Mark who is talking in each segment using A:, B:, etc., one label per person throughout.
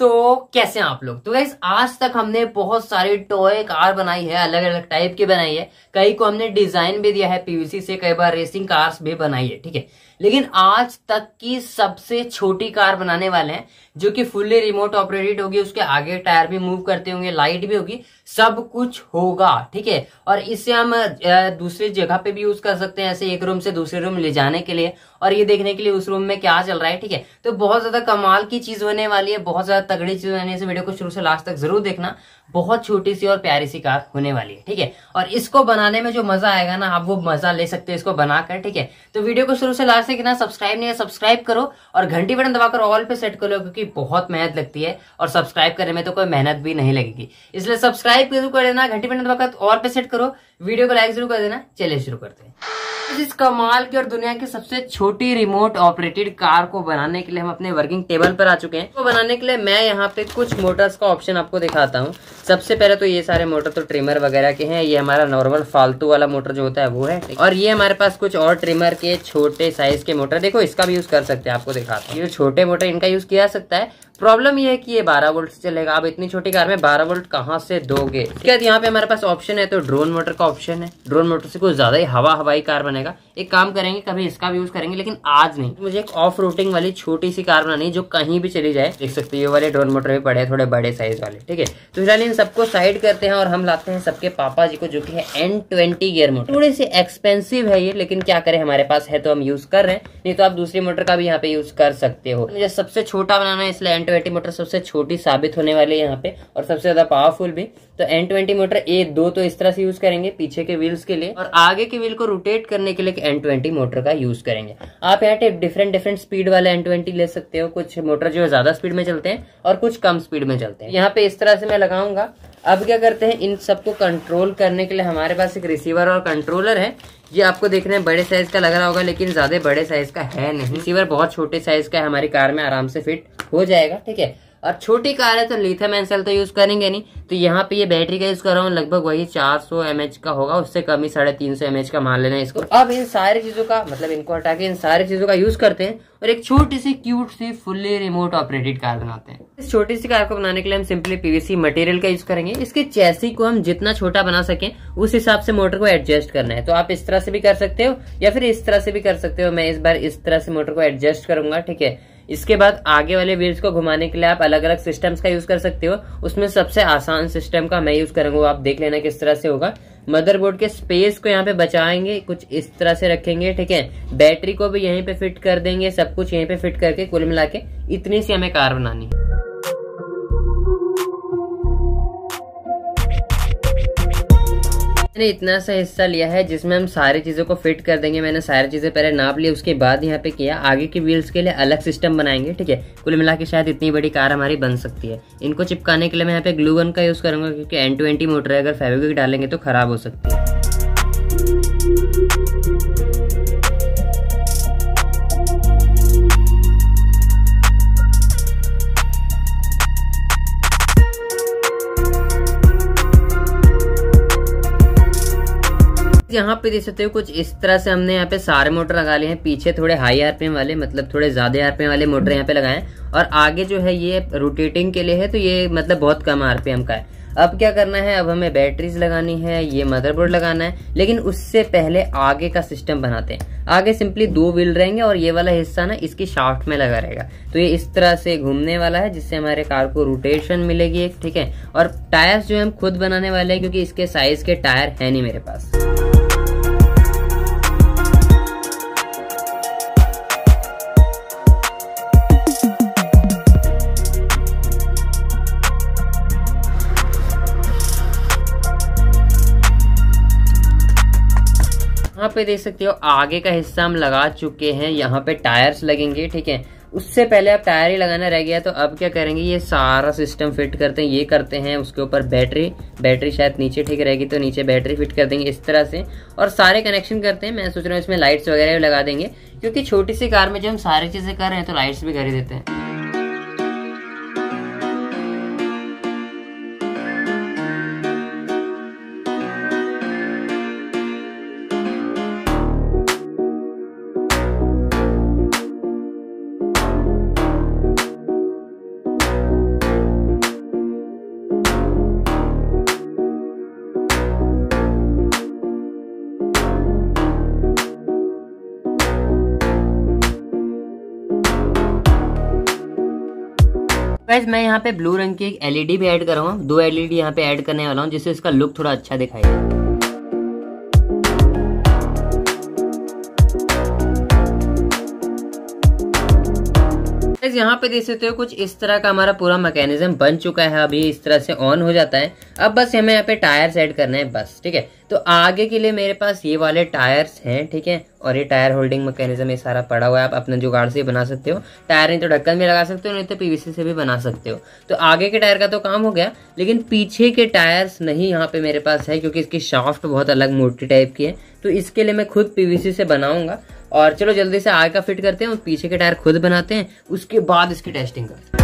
A: तो कैसे हैं आप लोग। तो गाइस आज तक हमने बहुत सारी टॉय कार बनाई है, अलग अलग टाइप की बनाई है, कई को हमने डिजाइन भी दिया है पीवीसी से, कई बार रेसिंग कार्स भी बनाई है, ठीक है। लेकिन आज तक की सबसे छोटी कार बनाने वाले हैं जो कि फुल्ली रिमोट ऑपरेटेड होगी, उसके आगे टायर भी मूव करते होंगे, लाइट भी होगी, सब कुछ होगा, ठीक है। और इससे हम दूसरी जगह पे भी यूज कर सकते हैं, ऐसे एक रूम से दूसरे रूम ले जाने के लिए और ये देखने के लिए उस रूम में क्या चल रहा है, ठीक है। तो बहुत ज्यादा कमाल की चीज होने वाली है, बहुत ज्यादा तगड़ी चीज होने से वीडियो को शुरू से लास्ट तक जरूर देखना। बहुत छोटी सी और प्यारी सी कार होने वाली है, ठीक है। और इसको बनाने में जो मजा आएगा ना, आप वो मजा ले सकते हो इसको बनाकर, ठीक है। तो वीडियो को शुरू से लास्ट तक ना, सब्सक्राइब नहीं है सब्सक्राइब करो और घंटी बटन दबाकर ऑल पे सेट करो, क्योंकि बहुत मेहनत लगती है और सब्सक्राइब करने में तो कोई मेहनत भी नहीं लगेगी, इसलिए सब्सक्राइब जरूर कर देना, घंटी बटन दबाकर ऑल पे सेट करो, वीडियो को लाइक जरूर कर देना। चलिए शुरू करते हैं। इस कमाल की और दुनिया की सबसे छोटी रिमोट ऑपरेटेड कार को बनाने के लिए हम अपने वर्किंग टेबल पर आ चुके हैं। तो बनाने के लिए मैं यहाँ पे कुछ मोटर्स का ऑप्शन आपको दिखाता हूँ। सबसे पहले तो ये सारे मोटर तो ट्रिमर वगैरह के हैं, ये हमारा नॉर्मल फालतू वाला मोटर जो होता है वो है, और ये हमारे पास कुछ और ट्रिमर के छोटे साइज के मोटर, देखो इसका भी यूज कर सकते हैं, आपको दिखाता हूँ। ये छोटे मोटर इनका यूज किया सकता है। प्रॉब्लम ये है कि ये 12 वोल्ट से चलेगा, आप इतनी छोटी कार में 12 वोल्ट कहाँ से दोगे। इसके बाद यहाँ पे हमारे पास ऑप्शन है, तो ड्रोन मोटर का ऑप्शन है। ड्रोन मोटर से कुछ ज्यादा ही हवाई कार बनेगा। एक काम करेंगे, कभी इसका भी यूज करेंगे, लेकिन आज नहीं। मुझे एक ऑफ रोडिंग वाली छोटी सी कार बनानी है जो कहीं भी चली जाए। देख सकते हो ये वाले ड्रोन मोटर भी पड़े हैं, थोड़े बड़े साइज वाले, ठीक है। तो फिलहाल इन सबको साइड करते हैं और हम लाते हैं सबके पापा जी को, जो कि है N20 गियर मोटर। थोड़ी सी एक्सपेंसिव है ये, लेकिन क्या करें, हमारे पास है तो हम यूज कर रहे हैं, नहीं तो आप दूसरी मोटर का भी यहाँ पे यूज कर सकते हो। मुझे सबसे छोटा बनाना है, इसलिए N20 मोटर सबसे छोटी साबित होने वाली है यहाँ पे, और सबसे ज्यादा पावरफुल भी। तो N20 मोटर A2 तो इस तरह से यूज करेंगे पीछे के व्हील्स के लिए, और आगे के व्हील को रोटेट करने के लिए N20 मोटर का यूज करेंगे। आप यहाँ पे डिफरेंट स्पीड वाले N20 ले सकते हो। कुछ मोटर जो है ज्यादा स्पीड में चलते हैं और कुछ कम स्पीड में चलते हैं। यहाँ पे इस तरह से मैं लगाऊंगा। अब क्या करते हैं, इन सबको कंट्रोल करने के लिए हमारे पास एक रिसीवर और कंट्रोलर है। ये आपको देखने में बड़े साइज का लग रहा होगा, लेकिन ज्यादा बड़े साइज का है नहीं। रिसीवर बहुत छोटे साइज का है, हमारी कार में आराम से फिट हो जाएगा, ठीक है। और छोटी कार है तो लिथियम आयन सेल तो यूज करेंगे नहीं, तो यहाँ पे ये बैटरी का यूज कर रहा हूँ, लगभग वही 400 mAh का होगा, उससे कम ही 350 mAh का मान लेना इसको। अब इन सारी चीजों का मतलब इनको हटा के इन सारी चीजों का यूज करते हैं और एक छोटी सी क्यूट सी फुल्ली रिमोट ऑपरेटेड कार बनाते हैं। इस छोटी सी कार को बनाने के लिए हम सिंपली पीवीसी मटेरियल का यूज करेंगे। इसके चैसी को हम जितना छोटा बना सकें उस हिसाब से मोटर को एडजस्ट करना है। तो आप इस तरह से भी कर सकते हो या फिर इस तरह से भी कर सकते हो। मैं इस बार इस तरह से मोटर को एडजस्ट करूंगा, ठीक है। इसके बाद आगे वाले व्हील्स को घुमाने के लिए आप अलग अलग सिस्टम्स का यूज कर सकते हो। उसमें सबसे आसान सिस्टम का मैं यूज करूंगा, आप देख लेना किस तरह से होगा। मदरबोर्ड के स्पेस को यहाँ पे बचाएंगे, कुछ इस तरह से रखेंगे, ठीक है। बैटरी को भी यहीं पे फिट कर देंगे, सब कुछ यहीं पे फिट करके कुल मिला के इतनी सी हमें कार बनानी है। मैंने इतना सा हिस्सा लिया है जिसमें हम सारी चीजों को फिट कर देंगे। मैंने सारी चीजें पहले नाप ली, उसके बाद यहाँ पे किया। आगे के व्हील्स के लिए अलग सिस्टम बनाएंगे, ठीक है। कुल मिला के शायद इतनी बड़ी कार हमारी बन सकती है। इनको चिपकाने के लिए मैं यहाँ पे ग्लू गन का यूज करूंगा, क्योंकि N20 मोटर है, अगर फेविक्विक डालेंगे तो खराब हो सकती है। यहाँ पे देख सकते हो कुछ इस तरह से हमने यहाँ पे सारे मोटर लगा लिए हैं। पीछे थोड़े हाई आरपीएम वाले, मतलब थोड़े ज्यादा आरपीएम वाले मोटर यहाँ पे लगाए हैं, और आगे जो है ये रोटेटिंग के लिए है, तो ये मतलब बहुत कम आरपीएम का है। अब क्या करना है, अब हमें बैटरीज लगानी है, ये मदरबोर्ड लगाना है, लेकिन उससे पहले आगे का सिस्टम बनाते हैं। आगे सिंपली 2 व्हील रहेंगे और ये वाला हिस्सा ना इसकी शाफ्ट में लगा रहेगा, तो ये इस तरह से घूमने वाला है, जिससे हमारे कार को रोटेशन मिलेगी एक, ठीक है। और टायर्स जो हम खुद बनाने वाले हैं, क्योंकि इसके साइज के टायर है नहीं मेरे पास। यहाँ पे देख सकते हो आगे का हिस्सा हम लगा चुके हैं, यहाँ पे टायर्स लगेंगे, ठीक है। उससे पहले अब टायर ही लगाना रह गया, तो अब क्या करेंगे, ये सारा सिस्टम फिट करते हैं, ये करते हैं। उसके ऊपर बैटरी शायद नीचे ठीक रहेगी, तो नीचे बैटरी फिट कर देंगे इस तरह से, और सारे कनेक्शन करते हैं। मैं सोच रहा हूँ इसमें लाइट्स वगैरह भी लगा देंगे, क्योंकि छोटी सी कार में जब हम सारी चीजें कर रहे हैं तो लाइट्स भी कर ही देते हैं। गाइस मैं यहाँ पे ब्लू रंग की एक एलईडी भी ऐड कर रहा हूँ, 2 एलईडी यहाँ पे ऐड करने वाला हूँ जिससे इसका लुक थोड़ा अच्छा दिखाएगा। यहाँ पे देख सकते हो कुछ इस तरह का हमारा पूरा मैकेनिज्म बन चुका है, अभी इस तरह से ऑन हो जाता है। अब बस हमें यहाँ पे टायर्स ऐड करने हैं बस, ठीक है। तो आगे के लिए मेरे पास ये वाले टायर्स हैं, ठीक है, और ये टायर होल्डिंग मैकेनिज्म ये सारा पड़ा हुआ है, आप अपने जुगाड़ से बना सकते हो। टायर नहीं तो ढक्कन भी लगा सकते हो, नहीं तो पीवीसी से भी बना सकते हो। तो आगे के टायर का तो काम हो गया, लेकिन पीछे के टायर्स नहीं यहाँ पे मेरे पास है, क्योंकि इसकी शाफ्ट बहुत अलग मोटी टाइप की है। तो इसके लिए मैं खुद पीवीसी से बनाऊंगा। और चलो जल्दी से आगे का फिट करते हैं और पीछे के टायर खुद बनाते हैं, उसके बाद इसकी टेस्टिंग करते हैं।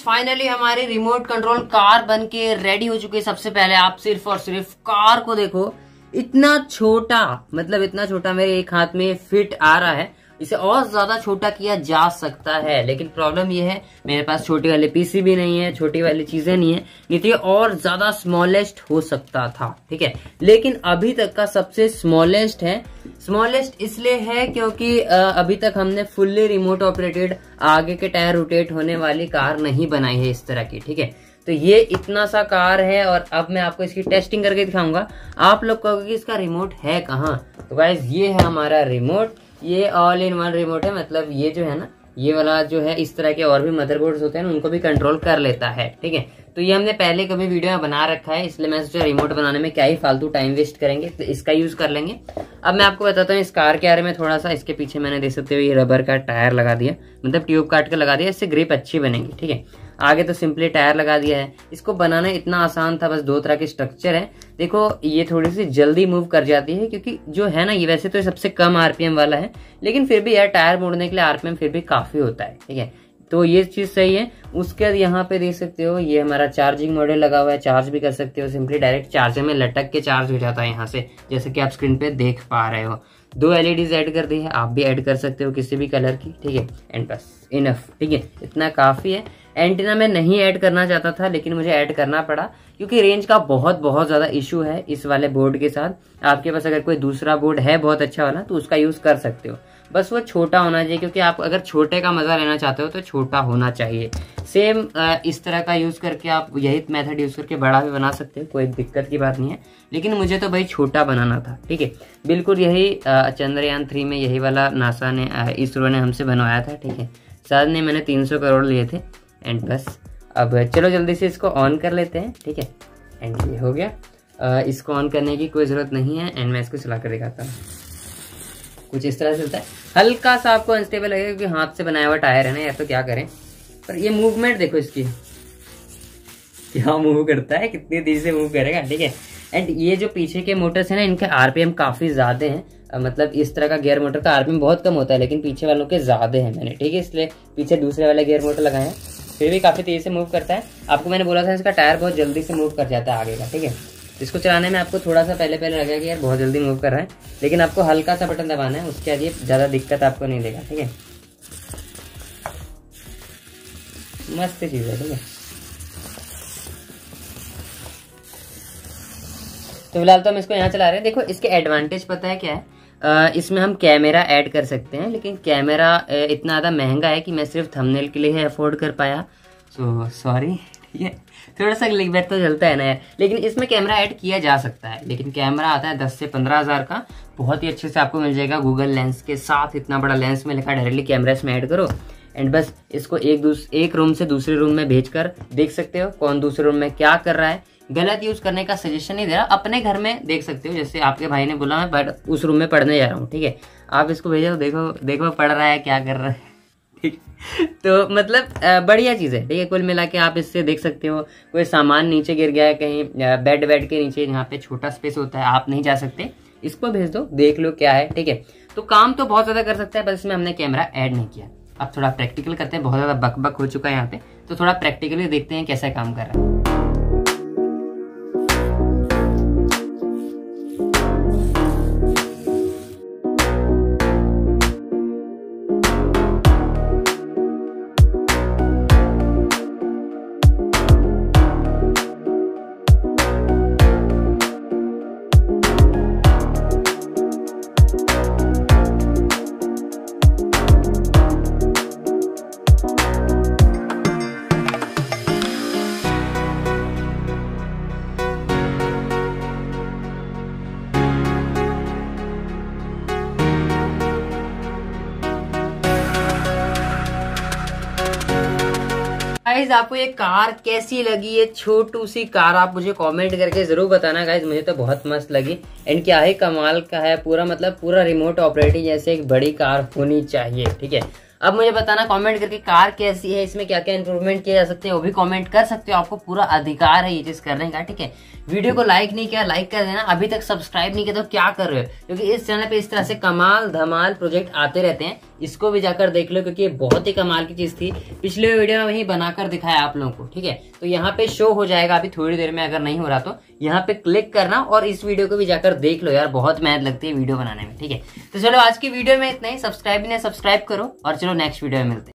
A: फाइनली हमारी रिमोट कंट्रोल कार बन के रेडी हो चुकी है। सबसे पहले आप सिर्फ और सिर्फ कार को देखो, इतना छोटा, मतलब इतना छोटा मेरे एक हाथ में फिट आ रहा है। इसे और ज्यादा छोटा किया जा सकता है, लेकिन प्रॉब्लम यह है मेरे पास छोटी वाली पीसी भी नहीं है, छोटी वाली चीजें नहीं है, नहीं तो और ज्यादा स्मॉलेस्ट हो सकता था, ठीक है। लेकिन अभी तक का सबसे स्मॉलेस्ट है। स्मॉलेस्ट इसलिए है क्योंकि अभी तक हमने फुल्ली रिमोट ऑपरेटेड आगे के टायर रोटेट होने वाली कार नहीं बनाई है इस तरह की, ठीक है। तो ये इतना सा कार है और अब मैं आपको इसकी टेस्टिंग करके दिखाऊंगा। आप लोग कहोगे कि इसका रिमोट है कहाँ, तो गाइस ये है हमारा रिमोट। ये ऑल इन वन रिमोट है, मतलब ये जो है ना, ये वाला जो है इस तरह के और भी मदरबोर्ड्स होते हैं ना, उनको भी कंट्रोल कर लेता है, ठीक है। तो ये हमने पहले कभी वीडियो में बना रखा है, इसलिए मैं सोचा रिमोट बनाने में क्या ही फालतू टाइम वेस्ट करेंगे, तो इसका यूज कर लेंगे। अब मैं आपको बताता हूँ इस कार के बारे में थोड़ा सा। इसके पीछे मैंने देख सकते हो ये रबर का टायर लगा दिया, मतलब ट्यूब काट के लगा दिया, इससे ग्रिप अच्छी बनेगी, ठीक है। आगे तो सिंपली टायर लगा दिया है। इसको बनाना इतना आसान था, बस 2 तरह के स्ट्रक्चर है। देखो ये थोड़ी सी जल्दी मूव कर जाती है, क्योंकि जो है ना ये वैसे तो सबसे कम आरपीएम वाला है, लेकिन फिर भी यार टायर मोड़ने के लिए आरपीएम फिर भी काफी होता है, ठीक है। तो ये चीज सही है। उसके बाद यहाँ पे देख सकते हो ये हमारा चार्जिंग मॉड्यूल लगा हुआ है, चार्ज भी कर सकते हो सिंपली डायरेक्ट चार्जर में लटक के चार्ज हो जाता है यहाँ से, जैसे कि आप स्क्रीन पे देख पा रहे हो। 2 एलईडीज ऐड कर दी है, आप भी ऐड कर सकते हो किसी भी कलर की, ठीक है। एंड बस इनफ, ठीक है, इतना काफी है। एंटीना मैं नहीं ऐड करना चाहता था, लेकिन मुझे ऐड करना पड़ा क्योंकि रेंज का बहुत ज्यादा इशू है इस वाले बोर्ड के साथ। आपके पास अगर कोई दूसरा बोर्ड है बहुत अच्छा वाला तो उसका यूज कर सकते हो, बस वो छोटा होना चाहिए, क्योंकि आप अगर छोटे का मजा लेना चाहते हो तो छोटा होना चाहिए। सेम इस तरह का यूज करके आप यही मेथड यूज करके बड़ा भी बना सकते हो, कोई दिक्कत की बात नहीं है, लेकिन मुझे तो भाई छोटा बनाना था, ठीक है। बिल्कुल यही चंद्रयान 3 में यही वाला नासा ने इसरो ने हमसे बनवाया था, ठीक है। शायद ने मैंने 300 करोड़ लिए थे। एंड बस अब चलो जल्दी से इसको ऑन कर लेते हैं, ठीक है। एंड ये हो गया। इसको ऑन करने की कोई जरूरत नहीं है, एंड मैं इसको चला कर दिखाता हूँ। कुछ इस तरह से होता है, हल्का सा आपको अनस्टेबल लगेगा क्योंकि हाथ से बनाया हुआ टायर है ना, या तो क्या करें। पर ये मूवमेंट देखो इसकी, क्या मूव करता है, कितनी तेजी से मूव करेगा, ठीक है। एंड ये जो पीछे के मोटर्स है ना, इनके आरपीएम काफी ज्यादा हैं, मतलब इस तरह का गियर मोटर का आरपीएम बहुत कम होता है, लेकिन पीछे वालों के ज्यादा है मैंने, ठीक है। इसलिए पीछे दूसरे वाले गियर मोटर लगाए हैं, फिर भी काफी तेजी से मूव करता है। आपको मैंने बोला था इसका टायर बहुत जल्दी से मूव कर जाता है आगे का, ठीक है। इसको चलाने में आपको थोड़ा सा पहले लगेगा कि यार बहुत जल्दी मूव कर रहा है, लेकिन आपको हल्का सा बटन दबाना है, उसके आगे ज्यादा दिक्कत आपको नहीं देगा, ठीक है। मस्त चीज है, ठीक है। तो फिलहाल तो हम इसको यहाँ चला रहे हैं। देखो इसके एडवांटेज पता है क्या है, इसमें हम कैमरा ऐड कर सकते हैं, लेकिन कैमरा इतना ज़्यादा महंगा है कि मैं सिर्फ थंबनेल के लिए अफोर्ड कर पाया, सो सॉरी, ठीक है। थोड़ा सा क्लिकबैट तो चलता है ना यार, लेकिन इसमें कैमरा ऐड किया जा सकता है, लेकिन कैमरा आता है 10 से 15 हज़ार का, बहुत ही अच्छे से आपको मिल जाएगा गूगल लेंस के साथ। इतना बड़ा लेंस में लिखा डायरेक्टली कैमरा इसमें ऐड करो, एंड बस इसको एक रूम से दूसरे रूम में भेजकर देख सकते हो कौन दूसरे रूम में क्या कर रहा है। गलत यूज करने का सजेशन नहीं दे रहा, अपने घर में देख सकते हो, जैसे आपके भाई ने बोला मैं उस रूम में पढ़ने जा रहा हूँ, ठीक है। आप इसको भेजो, देखो देखो पढ़ रहा है क्या कर रहा है। ठीक, तो मतलब बढ़िया चीज़ है। ठीक है, कुल मिला के आप इससे देख सकते हो कोई सामान नीचे गिर गया है कहीं, बेड के नीचे जहाँ पे छोटा स्पेस होता है आप नहीं जा सकते, इसको भेज दो, देख लो क्या है। ठीक है, तो काम तो बहुत ज़्यादा कर सकता है, बस इसमें हमने कैमरा ऐड नहीं किया। अब थोड़ा प्रैक्टिकल करते हैं, बहुत ज़्यादा बक हो चुका है यहाँ पे, तो थोड़ा प्रैक्टिकली देखते हैं कैसा काम कर रहा है। गाइज आपको ये कार कैसी लगी? ये छोटू सी कार आप मुझे कमेंट करके जरूर बताना गाइज, मुझे तो बहुत मस्त लगी। एंड क्या है, कमाल का है पूरा, मतलब पूरा रिमोट ऑपरेटिंग जैसे एक बड़ी कार होनी चाहिए। ठीक है, अब मुझे बताना कमेंट करके कार कैसी है, इसमें क्या क्या इंप्रूवमेंट किए जा सकते हैं वो भी कमेंट कर सकते हो, आपको पूरा अधिकार है ये चीज करने का। ठीक है, वीडियो को लाइक नहीं किया लाइक कर देना, अभी तक सब्सक्राइब नहीं किया तो क्या कर रहे हो, क्योंकि इस चैनल पे इस तरह से कमाल धमाल प्रोजेक्ट आते रहते हैं, इसको भी जाकर देख लो क्योंकि ये बहुत ही कमाल की चीज थी। पिछले वीडियो में वही बनाकर दिखाया आप लोगों को। ठीक है, तो यहाँ पे शो हो जाएगा अभी थोड़ी देर में, अगर नहीं हो रहा तो यहाँ पे क्लिक करना और इस वीडियो को भी जाकर देख लो यार, बहुत मेहनत लगती है वीडियो बनाने में। ठीक है, तो चलो आज की वीडियो में इतना ही, सब्सक्राइब नहीं सब्सक्राइब करो और चलो नेक्स्ट वीडियो में मिलते हैं।